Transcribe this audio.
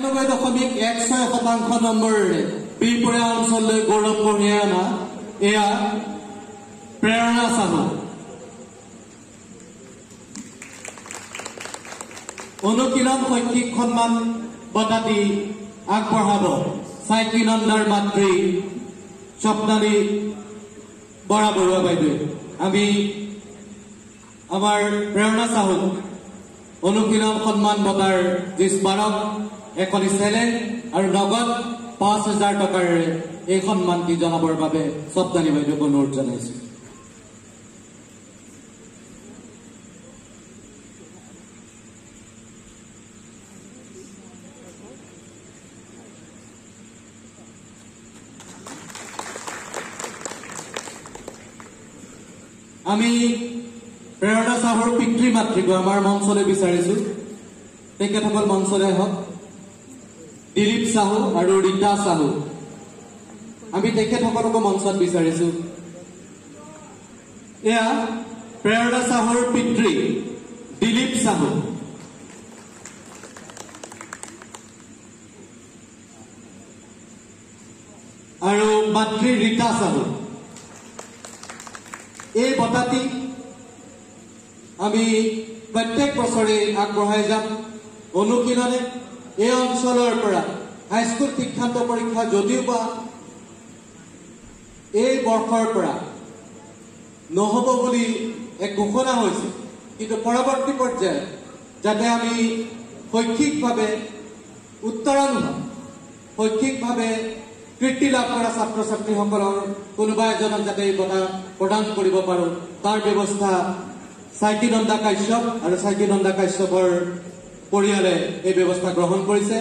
99.16% নম্বৰেৰে বিপৰীয়া অঞ্চললৈ গৌৰৱ কঢ়িয়াই অনা এয়া প্ৰেৰণা সাহু। অনুশীলন শৈক্ষিক সন্মান বঁটা দি আগবঢ়াব চাইকিনন্দাৰ মাতৃ স্বপ্নালী বৰা বৰুৱা বাইদেউ। আমি আমাৰ প্ৰেৰণা সাহু অনুশীলন সন্মান বঁটাৰ যি স্মাৰক এখন চেলেঞ্জ আৰু নগদ 5,000 টকাৰে এই সন্মানটি জনাবৰ বাবে স্বপ্নালী বাইদেউক অনুৰোধ জনাইছো। আমি প্ৰেৰণা সাহুৰ পিতৃ মাতৃক আমাৰ মঞ্চলৈ বিচাৰিছো। তেখেতসকল মঞ্চলৈ হওক। দিলীপ সাহু আৰু ৰীতা সাহু, আমি তেখেতসকলক মঞ্চত বিচাৰিছো। এয়া প্ৰেৰণা সাহুৰ পিতৃ দিলীপ সাহু আৰু মাতৃ ৰীতা সাহু। এই বঁটাটি আমি প্ৰত্যেক বছৰে আগবঢ়াই যাম। অনুশীলনে এই অঞ্চলৰ পৰা হাইস্কুল শিক্ষান্ত পৰীক্ষা যদিও বা এই বৰ্ষৰ পৰা নহ'ব বুলি এক ঘোষণা হৈছে, কিন্তু পৰৱৰ্তী পৰ্যায়ত যাতে আমি শৈক্ষিকভাৱে উত্তৰণ শৈক্ষিকভাৱে কৃতি লাভ কৰা ছাত্ৰ ছাত্ৰীসকলৰ কোনোবা এজনক যাতে এই বঁটা প্ৰদান কৰিব পাৰোঁ তাৰ ব্যৱস্থা চাইকিনন্দা কাশ্যপ আৰু চাইকিনন্দা কাশ্যপৰ পৰিয়ালে এই ব্যৱস্থা গ্ৰহণ কৰিছে।